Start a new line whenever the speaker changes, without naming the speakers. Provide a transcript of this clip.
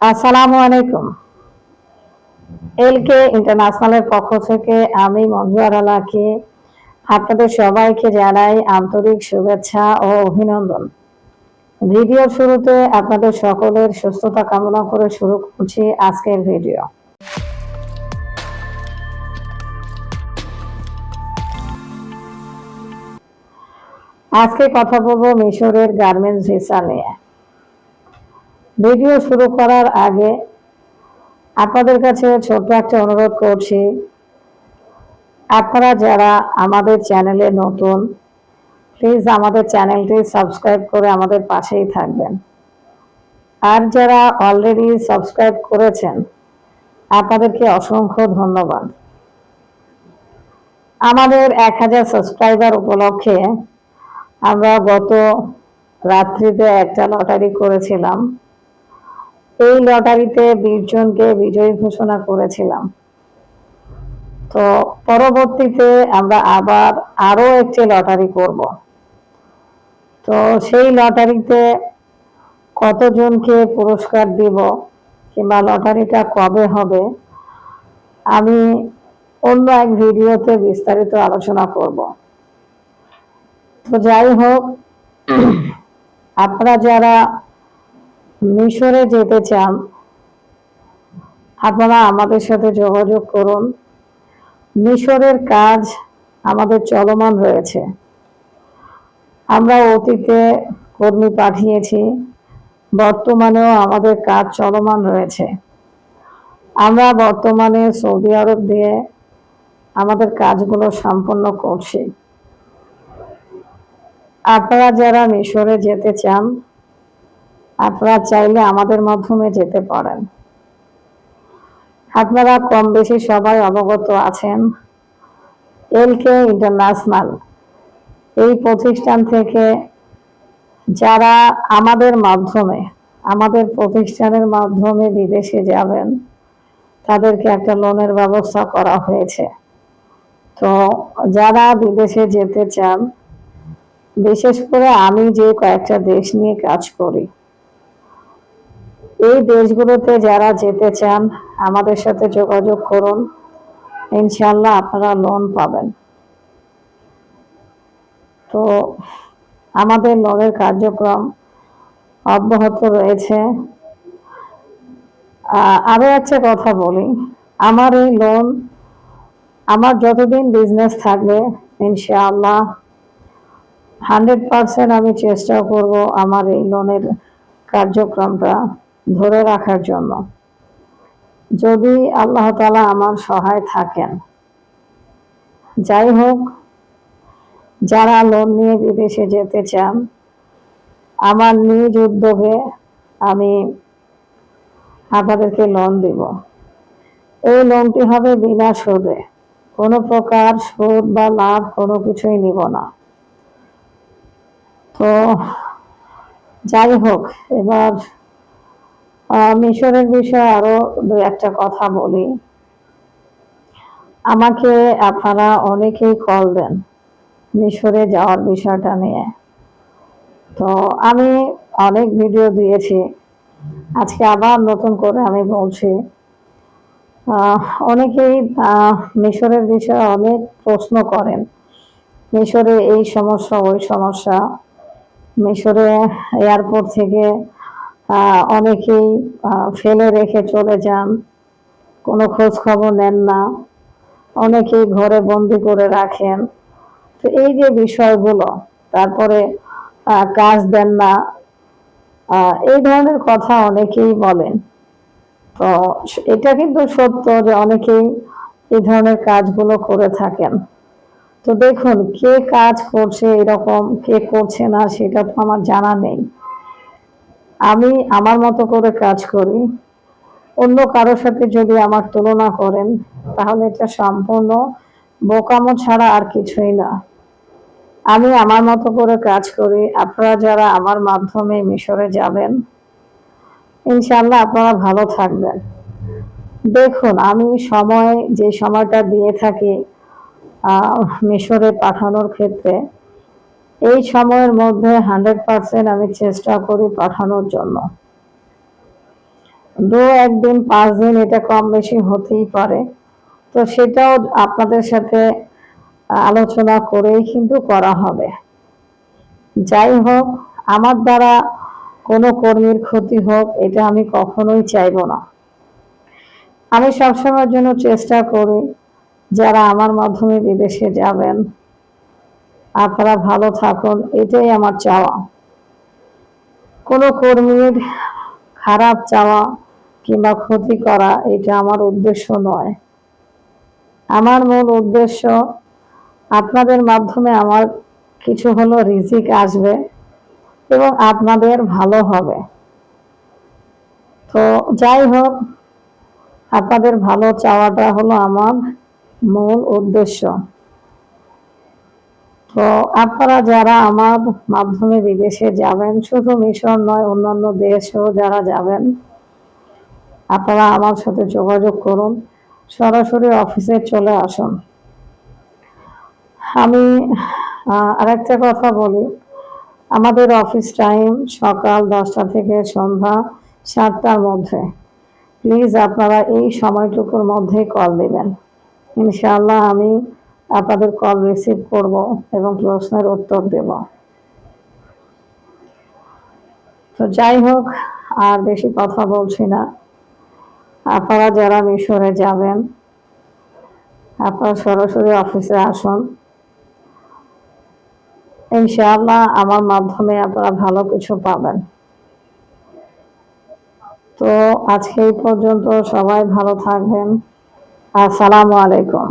আসসালামু আলাইকুম। এলকে ইন্টারন্যাশনালের পক্ষ থেকে আমি মঞ্জুয়ার আলাকে আপনাদের সবাইকে জানাই আন্তরিক শুভেচ্ছা ও অভিনন্দন। ভিডিওর শুরুতে আপনাদের সকলের সুস্থতা কামনা করে শুরু করছি আজকের ভিডিও। আজকে কথা বলবো মিশরের গার্মেন্টস ভিসা নিয়ে। ভিডিও শুরু করার আগে আপনাদের কাছে ছোট্ট একটা অনুরোধ করছি, আপনারা যারা আমাদের চ্যানেলে নতুন, প্লিজ আমাদের চ্যানেলটি সাবস্ক্রাইব করে আমাদের পাশেই থাকবেন। আর যারা অলরেডি সাবস্ক্রাইব করেছেন আপনাদেরকে অসংখ্য ধন্যবাদ। আমাদের 1000 সাবস্ক্রাইবার উপলক্ষে আমরা গত রাত্রিতে একটা লটারি করেছিলাম। এই লটারিতে 20 জনকে বিজয়ী ঘোষণা করেছিলাম। তো পরবর্তীতে আমরা আবার আরো একটি লটারি করব। তো সেই লটারিতে কতজনকে পুরস্কার দিব কিংবা লটারিটা কবে হবে আমি অন্য এক ভিডিওতে বিস্তারিত আলোচনা করব। তো যাই হোক, আপনারা যারা মিশরে যেতে চান আপনারা আমাদের সাথে যোগাযোগ করুন। মিশরের কাজ আমাদের চলমান রয়েছে। আমরা অতীতে কর্মী পাঠিয়েছি, বর্তমানেও আমাদের কাজ চলমান রয়েছে। আমরা বর্তমানে সৌদি আরব দিয়ে আমাদের কাজগুলো সম্পন্ন করছি। আপনারা যারা মিশরে যেতে চান আপনারা চাইলে আমাদের মাধ্যমে যেতে পারেন। আপনারা কম বেশি সবাই অবগত আছেন, এলকে ইন্টারন্যাশনাল এই প্রতিষ্ঠান থেকে যারা আমাদের প্রতিষ্ঠানের মাধ্যমে বিদেশে যাবেন তাদেরকে একটা লোনের ব্যবস্থা করা হয়েছে। তো যারা বিদেশে যেতে চান, বিশেষ করে আমি যে কয়েকটা দেশ নিয়ে কাজ করি, এই দেশগুলোতে যারা যেতে চান আমাদের সাথে যোগাযোগ করুন, ইনশাল্লাহ আপনারা লোন পাবেন। তো আমাদের লোনের কার্যক্রম অব্যাহত রয়েছে। আরো একটা কথা বলি, আমার এই লোন আমার যতদিন বিজনেস থাকবে ইনশাআল্লাহ 100% আমি চেষ্টা করব আমার এই লোনের কার্যক্রমটা ধরে রাখার জন্য, যদি আল্লাহ তাআলা আমার সহায় থাকেন। যাই হোক, যারা লোন নিয়ে বিদেশে যেতে চান আমার নিজ উদ্যোগে আমি আপনাদেরকে লোন দিব। এই লোনটি হবে বিনা সুদে, কোনো প্রকার সুদ বা লাভ কোনো কিছুই নিব না। তো যাই হোক, এবার মিশরের বিষয়ে আরো দু একটা কথা বলি। আমাকে আপনারা অনেকেই কল দেন মিশরে যাওয়ার বিষয়টা নিয়ে। তো আমি অনেক ভিডিও দিয়েছি, আজকে আবার নতুন করে আমি বলছি। অনেকেই মিশরের বিষয়ে অনেক প্রশ্ন করেন, মিশরে এই সমস্যা ওই সমস্যা। মিশরে এয়ারপোর্ট থেকে অনেকেই ফেলে রেখে চলে যান, কোনো খোঁজ খবর নেন না, অনেকেই ঘরে বন্দি করে রাখেন। তো এই যে বিষয়গুলো, তারপরে কাজ দেন না, এই ধরনের কথা অনেকেই বলেন। তো এটা কিন্তু সত্য যে অনেকেই এই ধরনের কাজগুলো করে থাকেন। তো দেখুন, কে কাজ করছে এরকম, কে করছে না সেটা তো আমার জানা নেই। আমি আমার মতো করে কাজ করি, অন্য কারোর সাথে যদি আমার তুলনা করেন তাহলে এটা সম্পূর্ণ বোকামো ছাড়া আর কিছুই না। আমি আমার মতো করে কাজ করি। আপনারা যারা আমার মাধ্যমে মিশরে যাবেন ইনশাআল্লাহ আপনারা ভালো থাকবেন। দেখুন, আমি যে সময়টা দিয়ে থাকি মিশরে পাঠানোর ক্ষেত্রে, এই সময়ের মধ্যে 100% আমি চেষ্টা করি পাঠানোর জন্য। একদিন 5 দিন এটা কম বেশি হতেই পারে। তো সেটাও আপনাদের সাথে আলোচনা করেই কিন্তু করা হবে। যাই হোক, আমার দ্বারা কোনো কর্মীর ক্ষতি হোক এটা আমি কখনোই চাইবো না। আমি সবসময়ের জন্য চেষ্টা করি যারা আমার মাধ্যমে বিদেশে যাবেন আপনারা ভালো থাকুন, এটাই আমার চাওয়া। কোনো কর্মীর খারাপ চাওয়া কিংবা ক্ষতি করা এটা আমার উদ্দেশ্য নয়। আমার মূল উদ্দেশ্য আপনাদের মাধ্যমে আমার কিছু হলো রিজিক আসবে এবং আপনাদের ভালো হবে। তো যাই হোক, আপনাদের ভালো চাওয়াটা হলো আমার মূল উদ্দেশ্য। তো আপনারা যারা আমার মাধ্যমে বিদেশে যাবেন, শুধু মিশর নয় অন্যান্য দেশেও যারা যাবেন, আপনারা আমার সাথে যোগাযোগ করুন, সরাসরি অফিসে চলে আসুন। আমি আরেকটা কথা বলি, আমাদের অফিস টাইম সকাল 10টা থেকে সন্ধ্যা 7টার মধ্যে। প্লিজ আপনারা এই সময়টুকুর মধ্যে কল দিবেন। ইনশাআল্লাহ আমি আপনাদের কল রিসিভ করব এবং প্রশ্নের উত্তর দেব। তো যাই হোক, আর বেশি কথা বলছি না। আপনারা যারা মিশরে যাবেন আপনারা সরাসরি অফিসে আসুন, ইনশাআল্লাহ আমার মাধ্যমে আপনারা ভালো কিছু পাবেন। তো আজকে এই পর্যন্ত, সবাই ভালো থাকবেন। আসসালামু আলাইকুম।